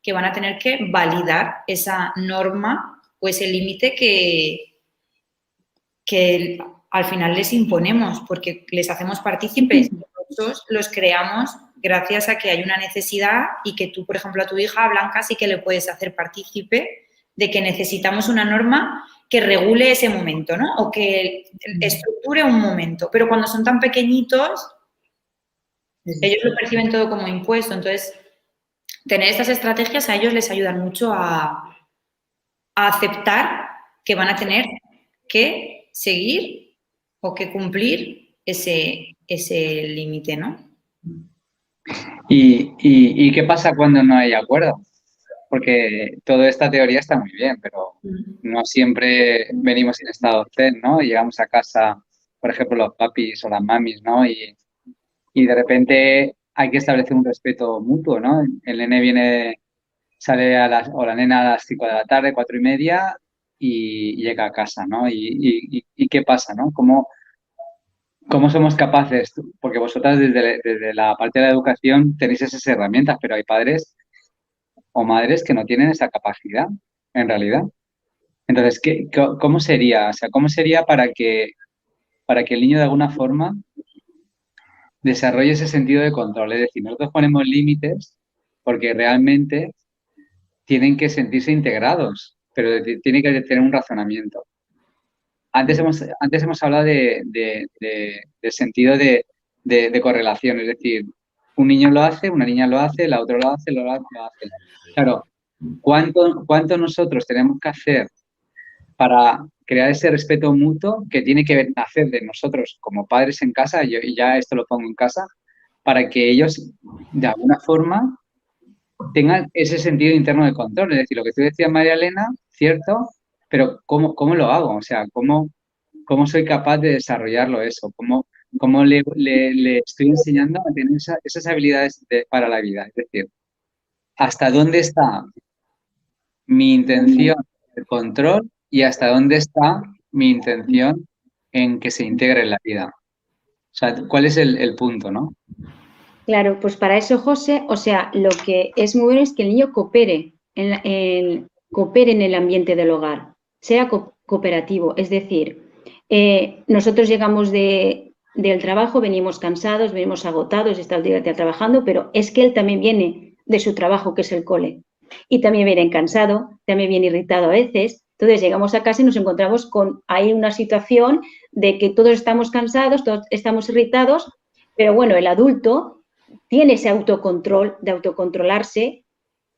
que van a tener que validar esa norma o ese límite que al final les imponemos, porque les hacemos partícipes. Nosotros los creamos gracias a que hay una necesidad y que tú, por ejemplo, a tu hija, Blanca, sí que le puedes hacer partícipe de que necesitamos una norma que regule ese momento, ¿no? O que estructure un momento. Pero cuando son tan pequeñitos, ellos lo perciben todo como impuesto. Entonces, tener estas estrategias a ellos les ayudan mucho a aceptar que van a tener que seguir o que cumplir ese límite, ¿no? ¿Y qué pasa cuando no hay acuerdo? Porque toda esta teoría está muy bien, pero no siempre venimos en estado zen, ¿no? Llegamos a casa, por ejemplo, los papis o las mamis, ¿no? Y de repente hay que establecer un respeto mutuo, ¿no? El nene sale o la nena a las 5 de la tarde, 4:30, y llega a casa, ¿no? ¿Y qué pasa, no? ¿Cómo somos capaces? Porque vosotras desde la parte de la educación tenéis esas herramientas, pero hay padres o madres que no tienen esa capacidad, en realidad. Entonces, ¿cómo sería? O sea, ¿cómo sería para que el niño de alguna forma desarrolle ese sentido de control? Es decir, nosotros ponemos límites porque realmente tienen que sentirse integrados, pero tienen que tener un razonamiento. Antes hemos hablado de sentido de correlación, es decir, un niño lo hace, una niña lo hace, la otra lo hace, lo hace. Claro, ¿cuánto nosotros tenemos que hacer para crear ese respeto mutuo que tiene que nacer de nosotros como padres en casa, y ya esto lo pongo en casa, para que ellos de alguna forma tengan ese sentido interno de control? Es decir, lo que tú decías, María Elena, cierto, pero ¿cómo lo hago? O sea, ¿cómo soy capaz de desarrollarlo eso? ¿Cómo le estoy enseñando a tener esas habilidades para la vida? Es decir, ¿hasta dónde está mi intención de control y hasta dónde está mi intención en que se integre en la vida? O sea, ¿cuál es el punto, no? Claro, pues para eso, José, o sea, lo que es muy bueno es que el niño coopere en el ambiente del hogar, sea cooperativo. Es decir, nosotros llegamos del trabajo, venimos cansados, venimos agotados, está el día trabajando, pero es que él también viene de su trabajo, que es el cole, y también viene cansado, también viene irritado a veces. Entonces llegamos a casa y nos encontramos con ahí una situación de que todos estamos cansados, todos estamos irritados, pero bueno, el adulto tiene ese autocontrol de autocontrolarse,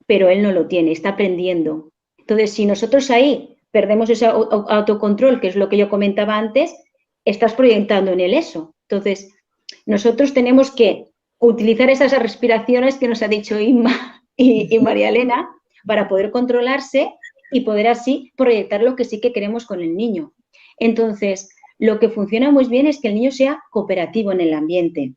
pero él no lo tiene, está aprendiendo. Entonces, si nosotros ahí perdemos ese autocontrol, que es lo que yo comentaba antes, estás proyectando en él eso. Entonces, nosotros tenemos que utilizar esas respiraciones que nos ha dicho Inma y María Elena para poder controlarse y poder así proyectar lo que sí que queremos con el niño. Entonces, lo que funciona muy bien es que el niño sea cooperativo en el ambiente.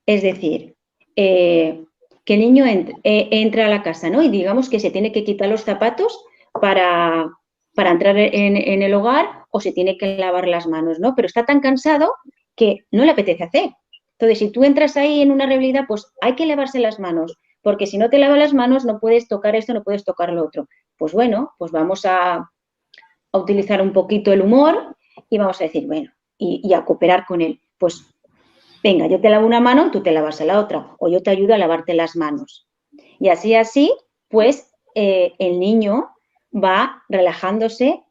Es decir, que el niño entre a la casa, ¿no? Y digamos que se tiene que quitar los zapatos para entrar en el hogar, o se tiene que lavar las manos, ¿no? Pero está tan cansado que no le apetece hacer. Entonces, si tú entras ahí en una realidad, pues hay que lavarse las manos, porque si no te lavas las manos no puedes tocar esto, no puedes tocar lo otro. Pues bueno, pues vamos a utilizar un poquito el humor y vamos a decir, bueno, y a cooperar con él. Pues venga, yo te lavo una mano, tú te lavas la otra, o yo te ayudo a lavarte las manos. Y así, pues el niño va relajándose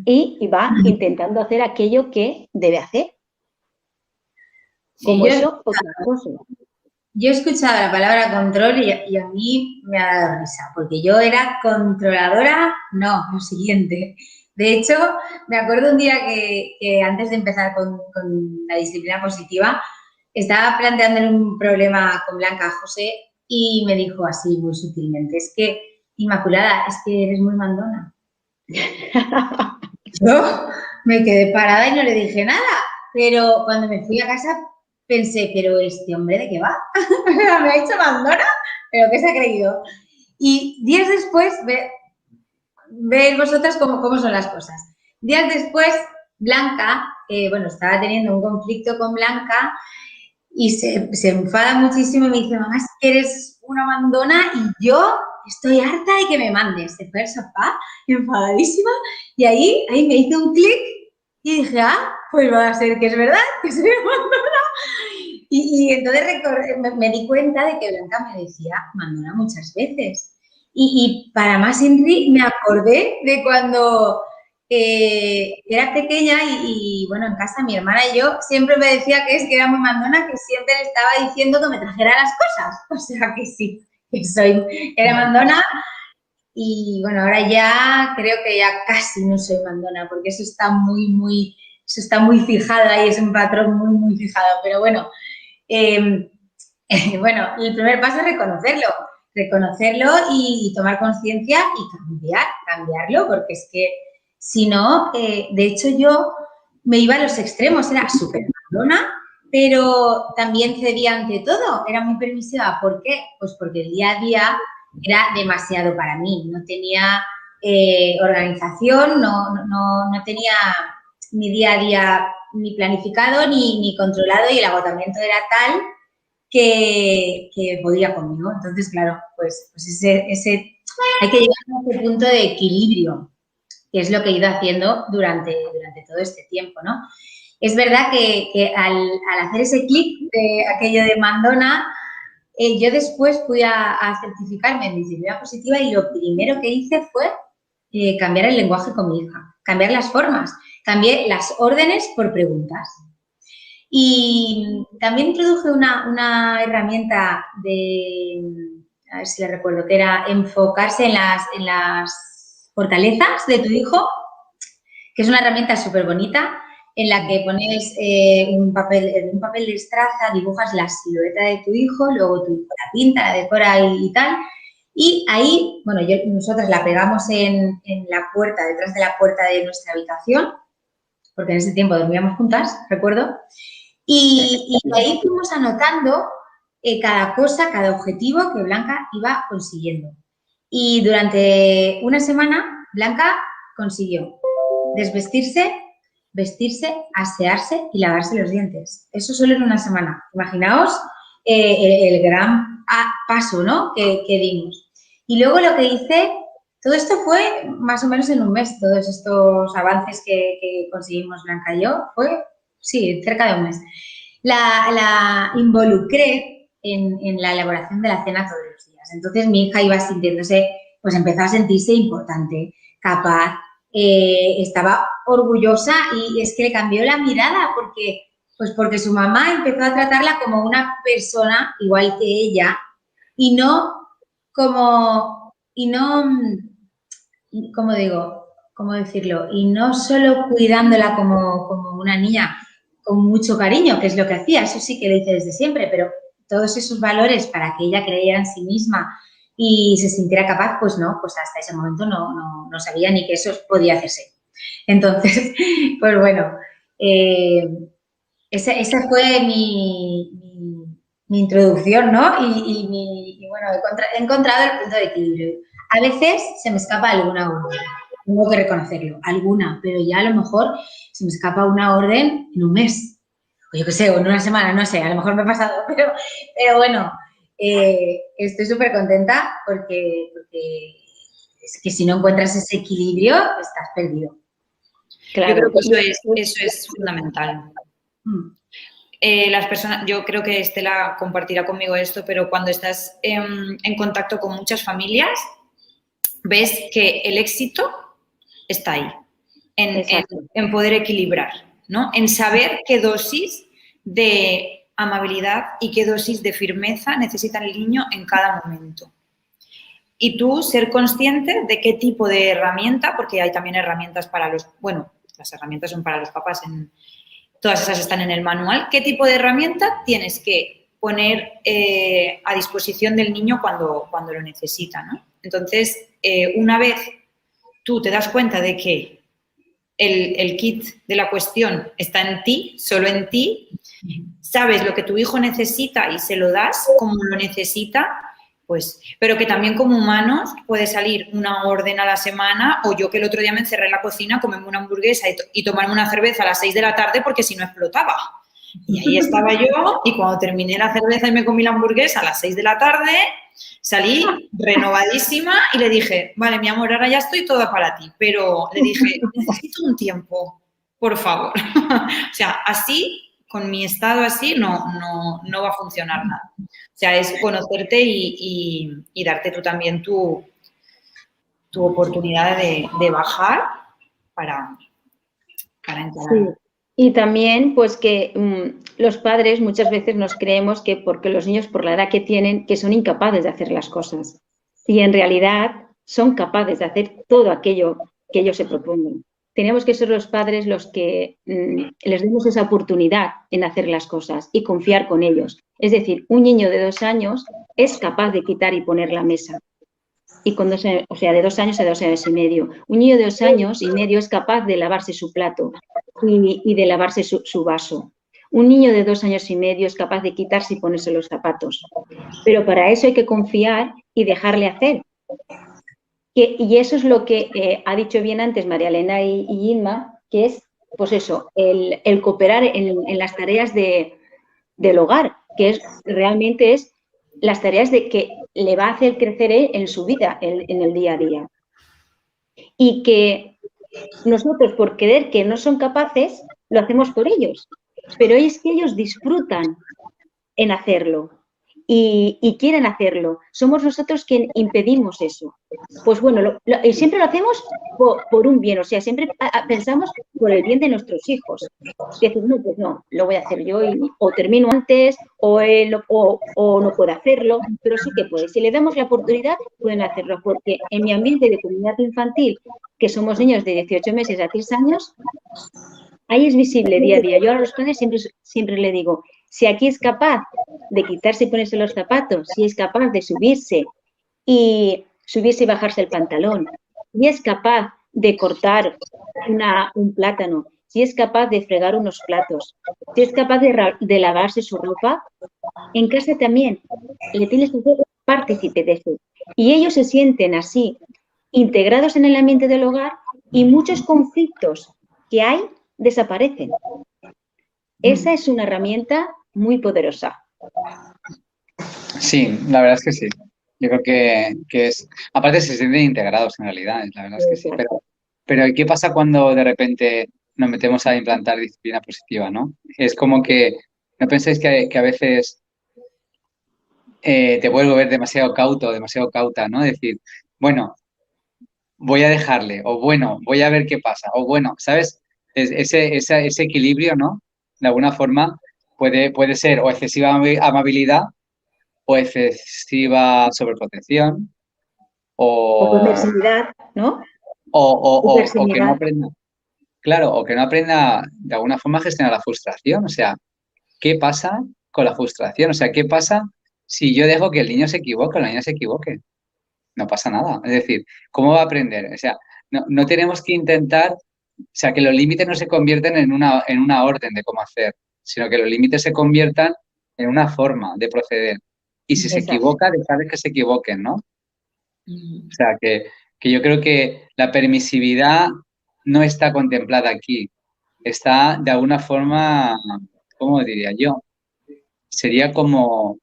y va intentando hacer aquello que debe hacer. Como Sí, eso, otra cosa. Yo he escuchado la palabra control y a mí me ha dado risa, porque yo era controladora, no, lo siguiente. De hecho, me acuerdo un día que antes de empezar con la disciplina positiva, estaba planteándole un problema con Blanca a José y me dijo así muy sutilmente, es que, Inmaculada, es que eres muy mandona. Yo me quedé parada y no le dije nada, pero cuando me fui a casa pensé, pero este hombre, ¿de qué va? ¿Me ha hecho mandona? ¿Pero qué se ha creído? Y días después, veis vosotras cómo son las cosas. Días después, Blanca, bueno, estaba teniendo un conflicto con Blanca y se enfada muchísimo y me dice, mamá, es que eres una mandona y yo estoy harta de que me mandes. Se fue al sofá, enfadadísima, y ahí me hizo un clic y dije, pues va a ser que es verdad, que soy una mandona. Y entonces me di cuenta de que Blanca me decía mandona muchas veces. Y para más Henry, me acordé de cuando era pequeña y, bueno, en casa mi hermana y yo siempre me decía que era muy mandona, que siempre le estaba diciendo que me trajera las cosas. O sea que sí, que era mandona. Y bueno, ahora ya creo que ya casi no soy mandona, porque eso está muy fijado ahí, es un patrón muy fijado. Pero bueno, bueno, el primer paso es reconocerlo y tomar conciencia y cambiarlo, porque es que si no, de hecho yo me iba a los extremos, era súper mandona, pero también cedía ante todo, era muy permisiva. ¿Por qué? Pues porque el día a día era demasiado para mí, no tenía organización, no tenía mi día a día ni planificado ni controlado y el agotamiento era tal que podía conmigo. Entonces, claro, pues hay que llegar a ese punto de equilibrio, que es lo que he ido haciendo durante todo este tiempo, ¿no? Es verdad que al hacer ese clic de aquello de mandona, yo después fui a certificarme en disciplina positiva y lo primero que hice fue cambiar el lenguaje con mi hija, cambiar las formas, cambié las órdenes por preguntas. Y también introduje una herramienta a ver si la recuerdo, que era enfocarse en las fortalezas de tu hijo, que es una herramienta súper bonita en la que pones en un papel de estraza, dibujas la silueta de tu hijo, luego tu hijo la pinta, la decora y tal. Y ahí, bueno, nosotros la pegamos en la puerta, detrás de la puerta de nuestra habitación, porque en ese tiempo dormíamos juntas, recuerdo. Y ahí fuimos anotando cada cosa, cada objetivo que Blanca iba consiguiendo. Y durante una semana, Blanca consiguió desvestirse, vestirse, asearse y lavarse los dientes. Eso solo en una semana. Imaginaos el gran paso, ¿no?, que dimos. Y luego lo que hice, todo esto fue más o menos en un mes, todos estos avances que conseguimos Blanca y yo, fue, sí, cerca de un mes. La involucré en la elaboración de la cena todos los días. Entonces mi hija iba sintiéndose, pues empezó a sentirse importante, capaz, estaba orgullosa y es que le cambió la mirada porque su mamá empezó a tratarla como una persona igual que ella y no como, ¿cómo digo? ¿Cómo decirlo? Y no solo cuidándola como una niña con mucho cariño, que es lo que hacía, eso sí que lo hice desde siempre, pero todos esos valores para que ella creyera en sí misma y se sintiera capaz, pues no, pues hasta ese momento no sabía ni que eso podía hacerse. Entonces, pues bueno, esa fue mi introducción, ¿no? Y bueno, he encontrado el punto de equilibrio. A veces se me escapa alguna orden, tengo que reconocerlo, alguna, pero ya a lo mejor se me escapa una orden en un mes, o yo qué sé, o en una semana, no sé, a lo mejor me he pasado, pero bueno, estoy súper contenta porque es que si no encuentras ese equilibrio, estás perdido. Claro. Yo creo que eso es fundamental. Las personas, yo creo que Estela compartirá conmigo esto, pero cuando estás en contacto con muchas familias, ves que el éxito está ahí. en poder equilibrar, ¿no? En saber qué dosis de amabilidad y qué dosis de firmeza necesita el niño en cada momento. Y tú ser consciente de qué tipo de herramienta, porque hay también herramientas para los, bueno, las herramientas son para los papás, todas esas están en el manual, qué tipo de herramienta tienes que poner a disposición del niño cuando lo necesita, ¿no? Entonces, una vez tú te das cuenta de que el kit de la cuestión está en ti, solo en ti, sabes lo que tu hijo necesita y se lo das como lo necesita, pues, pero que también como humanos puede salir una orden a la semana, o yo que el otro día me encerré en la cocina, comerme una hamburguesa y tomarme una cerveza a las 6 de la tarde porque si no explotaba. Y ahí estaba yo, y cuando terminé la cerveza y me comí la hamburguesa a las 6 de la tarde, salí renovadísima y le dije, vale, mi amor, ahora ya estoy toda para ti, pero le dije, necesito un tiempo, por favor. O sea, así, con mi estado así, no va a funcionar nada. O sea, es conocerte y darte tú también tu oportunidad de bajar para entrar. Sí. Y también, pues que los padres muchas veces nos creemos que porque los niños, por la edad que tienen, que son incapaces de hacer las cosas. Y en realidad son capaces de hacer todo aquello que ellos se proponen. Tenemos que ser los padres los que les demos esa oportunidad en hacer las cosas y confiar con ellos. Es decir, un niño de 2 años es capaz de quitar y poner la mesa. Y con 2 años, o sea, de 2 años a 2 años y medio. Un niño de 2 años y medio es capaz de lavarse su plato y de lavarse su vaso. Un niño de 2 años y medio es capaz de quitarse y ponerse los zapatos. Pero para eso hay que confiar y dejarle hacer. Y eso es lo que ha dicho bien antes María Elena y Inma, que es, pues eso, el cooperar en las tareas del hogar, que realmente es las tareas de que le va a hacer crecer en su vida, en el día a día. Y que nosotros, por creer que no son capaces, lo hacemos por ellos. Pero es que ellos disfrutan en hacerlo y quieren hacerlo. Somos nosotros quienes impedimos eso. Pues bueno, y siempre lo hacemos por un bien, o sea, siempre pensamos por el bien de nuestros hijos. Decir, no, pues no, lo voy a hacer yo o termino antes o no puedo hacerlo, pero sí que puede. Si le damos la oportunidad, pueden hacerlo, porque en mi ambiente de comunidad infantil, que somos niños de 18 meses a 3 años, ahí es visible día a día. Yo a los padres siempre le digo, si aquí es capaz de quitarse y ponerse los zapatos, si es capaz de subirse y bajarse el pantalón, si es capaz de cortar un plátano, si es capaz de fregar unos platos, si es capaz de lavarse su ropa, en casa también le tienes que ser partícipe de eso. Y ellos se sienten así, integrados en el ambiente del hogar, y muchos conflictos que hay desaparecen. Esa es una herramienta muy poderosa. Sí, la verdad es que sí. Yo creo que es... Aparte se sienten integrados en realidad, la verdad es que sí. Pero ¿qué pasa cuando de repente nos metemos a implantar disciplina positiva, ¿no? Es como que, ¿no pensáis que a veces te vuelvo a ver demasiado cauto, demasiado cauta, ¿no? Decir, bueno, voy a dejarle, o bueno, voy a ver qué pasa, o bueno, ¿sabes? Ese equilibrio, ¿no? De alguna forma puede ser o excesiva amabilidad o excesiva sobreprotección O permisividad, ¿no? O que no aprenda, claro, o que no aprenda de alguna forma a gestionar la frustración. O sea, ¿qué pasa con la frustración? O sea, ¿qué pasa si yo dejo que el niño se equivoque o la niña se equivoque? No pasa nada. Es decir, ¿cómo va a aprender? O sea, no tenemos que intentar, o sea, que los límites no se convierten en una orden de cómo hacer, sino que los límites se conviertan en una forma de proceder. Y si se equivoca, dejarles que se equivoquen, ¿no? O sea, que yo creo que la permisividad no está contemplada aquí. Está de alguna forma, ¿cómo diría yo? Sería como... O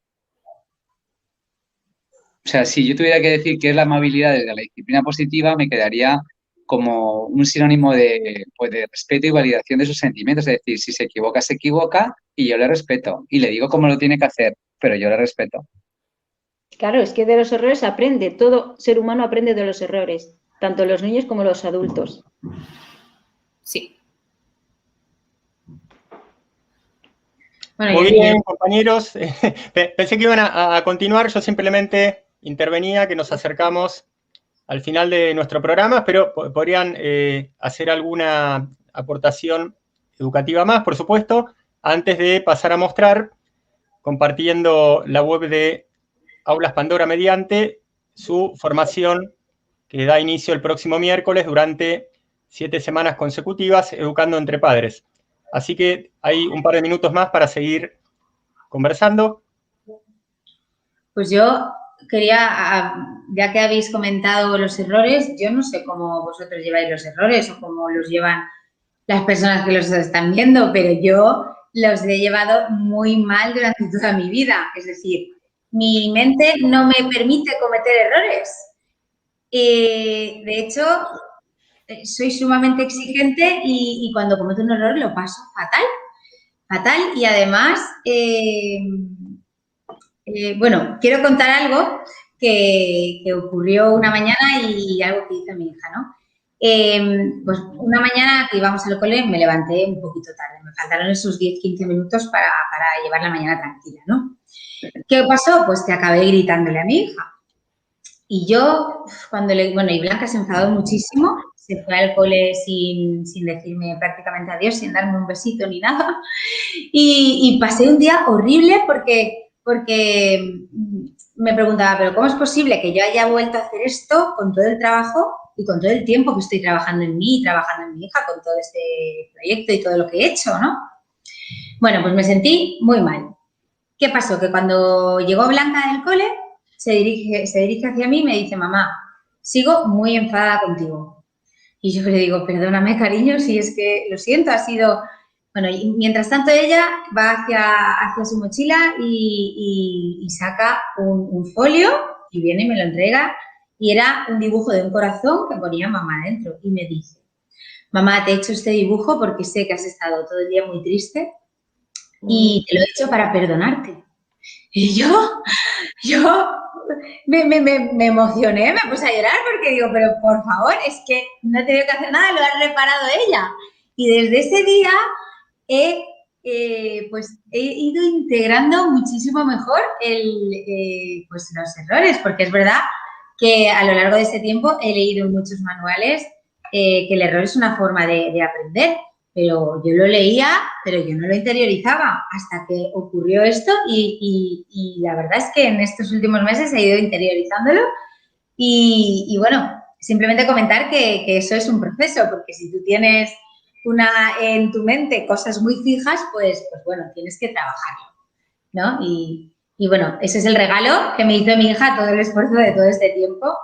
sea, si yo tuviera que decir qué es la amabilidad desde la disciplina positiva, me quedaría como un sinónimo de respeto y validación de sus sentimientos. Es decir, si se equivoca y yo le respeto. Y le digo cómo lo tiene que hacer, pero yo le respeto. Claro, es que de los errores aprende. Todo ser humano aprende de los errores, tanto los niños como los adultos. Sí. Bueno, Muy bien, compañeros. Pensé que iban a continuar, yo simplemente intervenía, que nos acercamos al final de nuestro programa, pero podrían hacer alguna aportación educativa más, por supuesto, antes de pasar a mostrar, compartiendo la web de Aulas Pandora mediante su formación que da inicio el próximo miércoles durante 7 semanas consecutivas, Educando entre Padres. Así que hay un par de minutos más para seguir conversando. Pues yo quería, ya que habéis comentado los errores, yo no sé cómo vosotros lleváis los errores o cómo los llevan las personas que los están viendo, pero yo los he llevado muy mal durante toda mi vida. Es decir, mi mente no me permite cometer errores. De hecho, soy sumamente exigente y cuando cometo un error lo paso fatal. Fatal y además, bueno, quiero contar algo que ocurrió una mañana y algo que hizo mi hija, ¿no? Pues una mañana que íbamos al cole me levanté un poquito tarde, me faltaron esos 10-15 minutos para llevar la mañana tranquila, ¿no? ¿Qué pasó? Pues que acabé gritándole a mi hija. Y yo, y Blanca se enfadó muchísimo, se fue al cole sin decirme prácticamente adiós, sin darme un besito ni nada. Y pasé un día horrible porque me preguntaba, ¿pero cómo es posible que yo haya vuelto a hacer esto con todo el trabajo y con todo el tiempo que estoy trabajando en mí y trabajando en mi hija con todo este proyecto y todo lo que he hecho, ¿no? Bueno, pues me sentí muy mal. ¿Qué pasó? Que cuando llegó Blanca del cole, se dirige hacia mí y me dice, mamá, sigo muy enfadada contigo. Y yo le digo, perdóname, cariño, si es que lo siento, ha sido... Bueno, y mientras tanto ella va hacia su mochila y saca un folio y viene y me lo entrega y era un dibujo de un corazón que ponía mamá dentro y me dice, mamá, te he hecho este dibujo porque sé que has estado todo el día muy triste y te lo he hecho para perdonarte. Y yo me emocioné, me puse a llorar porque digo, pero por favor, es que no he tenido que hacer nada, lo ha reparado ella. Y desde ese día he ido integrando muchísimo mejor los errores, porque es verdad que a lo largo de este tiempo he leído en muchos manuales que el error es una forma de aprender, pero yo lo leía, pero yo no lo interiorizaba hasta que ocurrió esto y la verdad es que en estos últimos meses he ido interiorizándolo y bueno, simplemente comentar que eso es un proceso, porque si tú tienes en tu mente cosas muy fijas, pues bueno, tienes que trabajarlo, ¿no? Y bueno, ese es el regalo que me hizo mi hija, todo el esfuerzo de todo este tiempo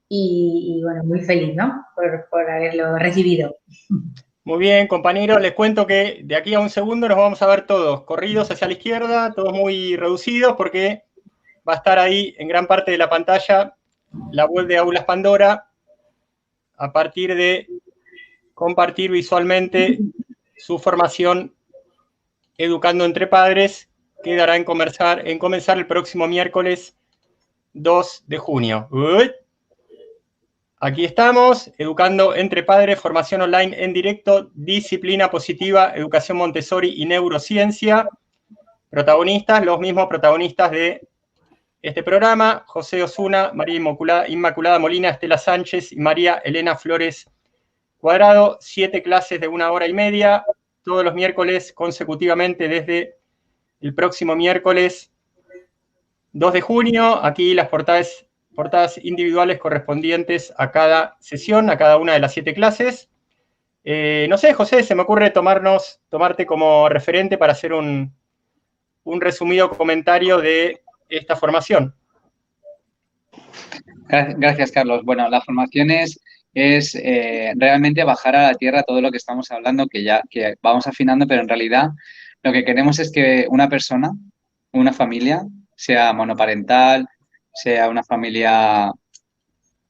y bueno, muy feliz, ¿no? Por haberlo recibido. Muy bien, compañeros, les cuento que de aquí a un segundo nos vamos a ver todos corridos hacia la izquierda, todos muy reducidos, porque va a estar ahí en gran parte de la pantalla la web de Aulas Pandora a partir de compartir visualmente su formación Educando entre Padres, que dará en comenzar el próximo miércoles 2 de junio. Aquí estamos, Educando entre Padres, formación online en directo, disciplina positiva, educación Montessori y neurociencia. Protagonistas, los mismos protagonistas de este programa, José Osuna, María Inmaculada Molina, Estela Sánchez y María Elena Flores Cuadrado. 7 clases de 1 hora y media, todos los miércoles consecutivamente desde el próximo miércoles 2 de junio. Aquí las portadas individuales correspondientes a cada sesión, a cada una de las 7 clases. No sé, José, se me ocurre tomarte como referente para hacer un resumido comentario de esta formación. Gracias, Carlos. Bueno, la formación es realmente bajar a la tierra todo lo que estamos hablando, que vamos afinando, pero en realidad lo que queremos es que una persona, una familia, sea monoparental, sea una familia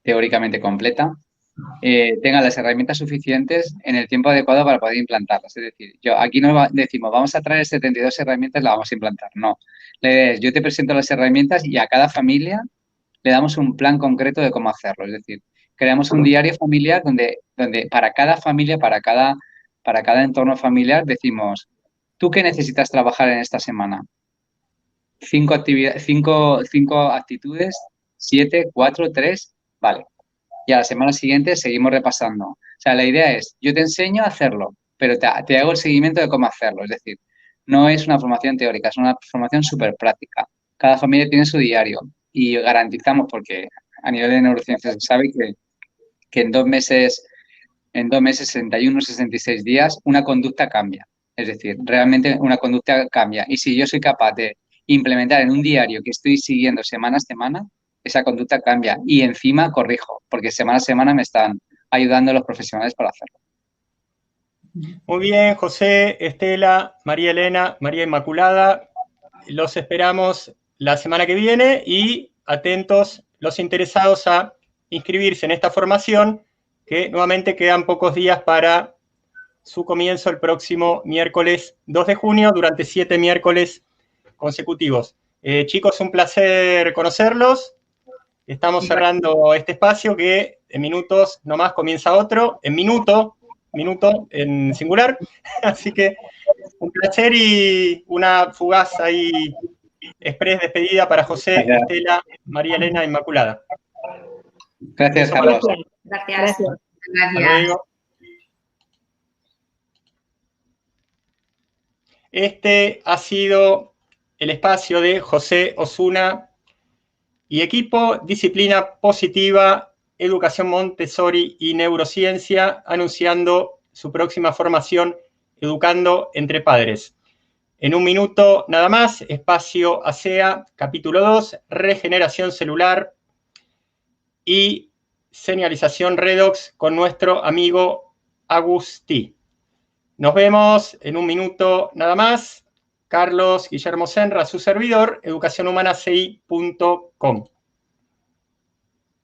teóricamente completa, tenga las herramientas suficientes en el tiempo adecuado para poder implantarlas. Es decir, aquí no decimos, vamos a traer 72 herramientas, las vamos a implantar. No. La idea es, yo te presento las herramientas y a cada familia le damos un plan concreto de cómo hacerlo. Es decir, creamos un diario familiar donde para cada familia, para cada entorno familiar decimos, ¿tú qué necesitas trabajar en esta semana? 5 actitudes, 7, 4, 3, vale. Y a la semana siguiente seguimos repasando. O sea, la idea es, yo te enseño a hacerlo, pero te hago el seguimiento de cómo hacerlo. Es decir, no es una formación teórica, es una formación súper práctica. Cada familia tiene su diario y garantizamos, porque a nivel de neurociencias se sabe que en 2 meses, 61, 66 días, una conducta cambia. Es decir, realmente una conducta cambia. Y si yo soy capaz de implementar en un diario que estoy siguiendo semana a semana, esa conducta cambia. Y encima corrijo, porque semana a semana me están ayudando los profesionales para hacerlo. Muy bien, José, Estela, María Elena, María Inmaculada. Los esperamos la semana que viene y atentos los interesados a inscribirse en esta formación, que nuevamente quedan pocos días para su comienzo el próximo miércoles 2 de junio, durante 7 miércoles consecutivos. Chicos, un placer conocerlos. Estamos cerrando este espacio que en minutos nomás comienza otro, en minuto en singular. Así que un placer y una fugaz ahí express despedida para José, Gracias. Estela, María Elena, Inmaculada. Gracias, Carlos. Gracias. Hasta luego. Este ha sido el espacio de José Osuna y equipo, disciplina positiva, educación Montessori y neurociencia, anunciando su próxima formación, Educando entre Padres. En un minuto nada más, espacio ASEA, capítulo 2, regeneración celular y señalización redox con nuestro amigo Agustí. Nos vemos en un minuto nada más. Carlos Guillermo Senra, su servidor, educacionhumanaci.com.